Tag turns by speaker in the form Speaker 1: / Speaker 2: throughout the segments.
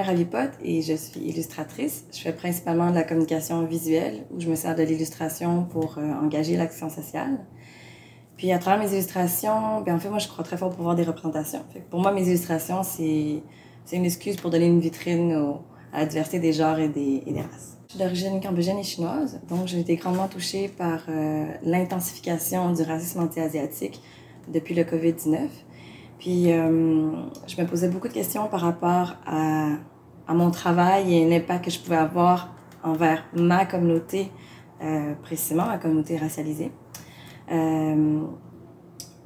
Speaker 1: Marie Ravipote et je suis illustratrice. Je fais principalement de la communication visuelle où je me sers de l'illustration pour engager l'action sociale. Puis à travers mes illustrations, bien en fait, moi je crois très fort au pouvoir des représentations. Fait que pour moi, mes illustrations, c'est une excuse pour donner une vitrine à la diversité des genres et des races. Je suis d'origine cambodgienne et chinoise, donc j'ai été grandement touchée par l'intensification du racisme anti-asiatique depuis le COVID-19. Puis, je me posais beaucoup de questions par rapport à mon travail et l'impact que je pouvais avoir envers ma communauté, précisément ma communauté racialisée.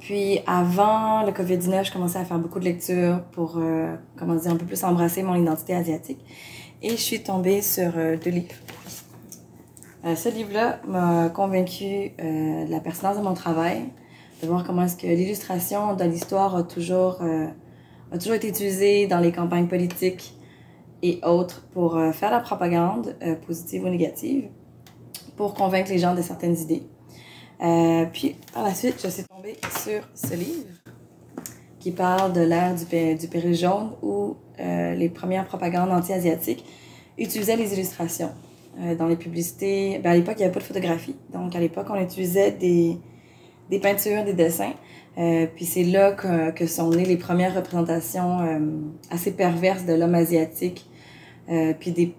Speaker 1: Puis, avant le COVID-19, je commençais à faire beaucoup de lectures pour, comment dire, un peu plus embrasser mon identité asiatique. Et je suis tombée sur 2 livres. Ce livre-là m'a convaincue de la pertinence de mon travail, de voir comment est-ce que l'illustration dans l'histoire a toujours été utilisée dans les campagnes politiques et autres pour faire la propagande, positive ou négative, pour convaincre les gens de certaines idées. Puis, par la suite, je suis tombée sur ce livre qui parle de l'ère du péril jaune où les premières propagandes anti-asiatiques utilisaient les illustrations. Dans les publicités, à l'époque, il n'y avait pas de photographie. Donc, à l'époque, on utilisait des peintures, des dessins. Puis c'est là que sont nées les premières représentations assez perverses de l'homme asiatique. Puis des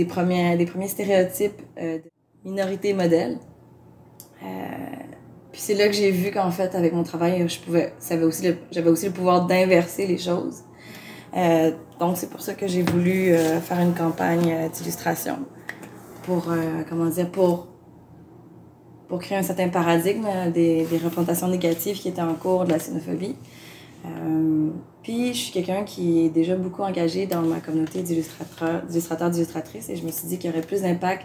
Speaker 1: premiers stéréotypes de minorité modèle. Puis c'est là que j'ai vu qu'en fait, avec mon travail, j'avais aussi le pouvoir d'inverser les choses. Donc c'est pour ça que j'ai voulu faire une campagne d'illustration pour créer un certain paradigme des représentations négatives qui étaient en cours de la xénophobie. Puis, je suis quelqu'un qui est déjà beaucoup engagé dans ma communauté d'illustrateurs, d'illustratrices et je me suis dit qu'il y aurait plus d'impact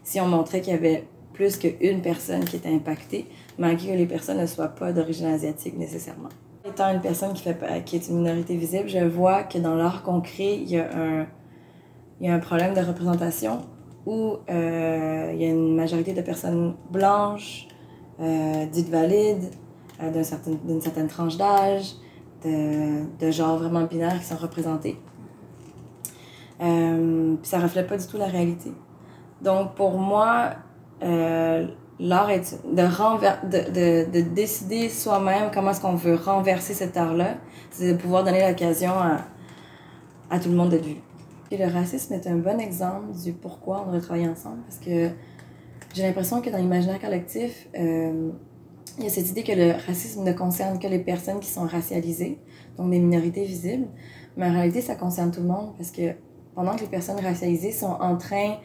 Speaker 1: si on montrait qu'il y avait plus qu'une personne qui était impactée, malgré que les personnes ne soient pas d'origine asiatique nécessairement. Étant une personne qui est une minorité visible, je vois que dans l'art qu'on crée, il y a un problème de représentation où il y a une majorité de personnes blanches, dites valides, d'une certaine tranche d'âge, de genre vraiment binaire qui sont représentées. Puis ça reflète pas du tout la réalité. Donc pour moi, l'art est de décider soi-même comment est-ce qu'on veut renverser cet art-là, c'est de pouvoir donner l'occasion à tout le monde d'être vu. Et le racisme est un bon exemple du pourquoi on devrait travailler ensemble, parce que j'ai l'impression que dans l'imaginaire collectif, il y a cette idée que le racisme ne concerne que les personnes qui sont racialisées, donc des minorités visibles, mais en réalité, ça concerne tout le monde, parce que pendant que les personnes racialisées sont en train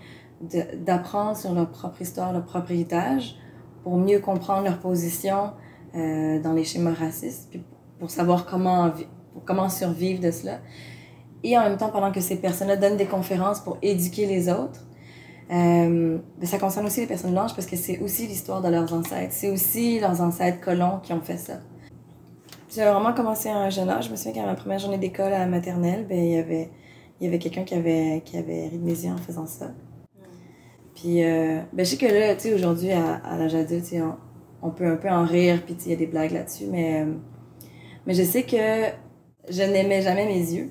Speaker 1: d'apprendre sur leur propre histoire, leur propre héritage, pour mieux comprendre leur position dans les schémas racistes, puis pour savoir comment survivre de cela. Et en même temps, pendant que ces personnes-là donnent des conférences pour éduquer les autres, ça concerne aussi les personnes blanches parce que c'est aussi l'histoire de leurs ancêtres. C'est aussi leurs ancêtres colons qui ont fait ça. J'ai vraiment commencé à un jeune âge. Je me souviens qu'à ma première journée d'école à la maternelle, il y avait quelqu'un qui avait ri de mes yeux en faisant ça. Puis, je sais que là, tu sais, aujourd'hui, à l'âge adulte, on peut un peu en rire, puis il y a des blagues là-dessus, mais je sais que je n'aimais jamais mes yeux.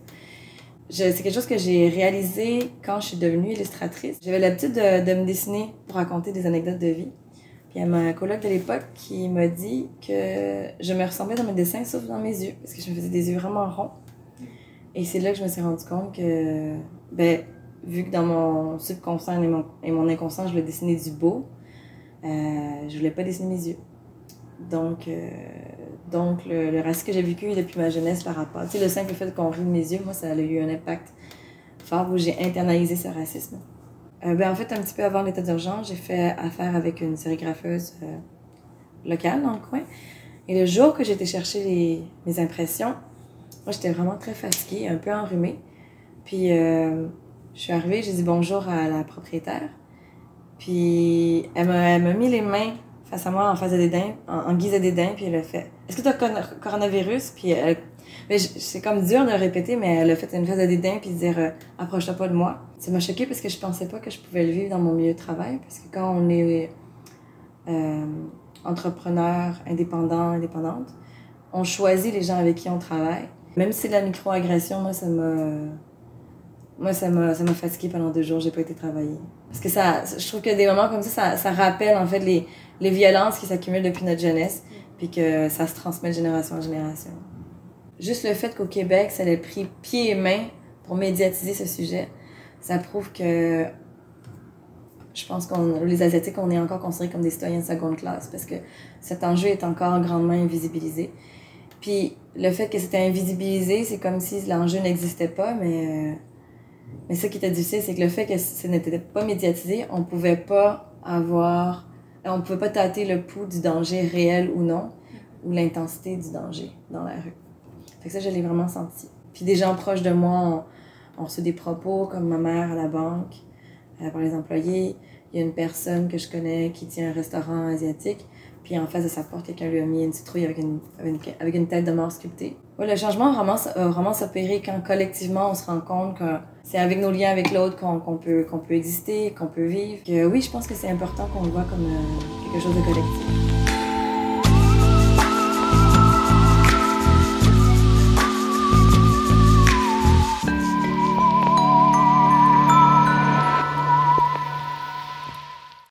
Speaker 1: C'est quelque chose que j'ai réalisé quand je suis devenue illustratrice. J'avais l'habitude de me dessiner pour raconter des anecdotes de vie. Puis il y a ma coloc de l'époque qui m'a dit que je me ressemblais dans mes dessins, sauf dans mes yeux, parce que je me faisais des yeux vraiment ronds. Et c'est là que je me suis rendu compte que, vu que dans mon subconscient et mon inconscient, je voulais dessiner du beau, je voulais pas dessiner mes yeux. Donc le racisme que j'ai vécu depuis ma jeunesse par rapport... Tu sais, le simple fait qu'on rit de mes yeux, moi, ça a eu un impact fort où j'ai internalisé ce racisme. En fait, un petit peu avant l'état d'urgence, j'ai fait affaire avec une sérigrapheuse locale dans le coin. Et le jour que j'ai été chercher mes impressions, moi, j'étais vraiment très fatiguée, un peu enrhumée. Puis, je suis arrivée, j'ai dit bonjour à la propriétaire. Puis, elle m'a mis les mains face à moi en face de dédain, en guise de dédain, puis elle a fait « Est-ce que tu as coronavirus? » Puis c'est comme dur de le répéter, mais elle a fait une face de dédain puis de dire « Approche-toi pas de moi ». Ça m'a choquée parce que je pensais pas que je pouvais le vivre dans mon milieu de travail, parce que quand on est entrepreneur, indépendante, on choisit les gens avec qui on travaille. Même si c'est de la microagression, moi, ça m'a Moi, ça m'a fatiguée pendant 2 jours, j'ai pas été travailler. Parce que je trouve que des moments comme ça rappelle en fait les violences qui s'accumulent depuis notre jeunesse, puis que ça se transmet de génération en génération. Juste le fait qu'au Québec, ça ait pris pied et main pour médiatiser ce sujet, ça prouve que je pense que les Asiatiques, on est encore considérés comme des citoyens de seconde classe parce que cet enjeu est encore grandement invisibilisé. Puis le fait que c'était invisibilisé, c'est comme si l'enjeu n'existait pas, mais ce qui était difficile, c'est que le fait que ce n'était pas médiatisé, on pouvait pas tâter le pouls du danger réel ou non, ou l'intensité du danger dans la rue. Fait que ça, je l'ai vraiment senti. Puis des gens proches de moi ont reçu des propos, comme ma mère à la banque, par les employés. Il y a une personne que je connais qui tient un restaurant asiatique, puis en face de sa porte, quelqu'un lui a mis une citrouille avec une tête de mort sculptée. Ouais, le changement a vraiment s'opérer quand collectivement on se rend compte que c'est avec nos liens avec l'autre qu'on peut exister, qu'on peut vivre. Que, oui, je pense que c'est important qu'on le voit comme quelque chose de collectif.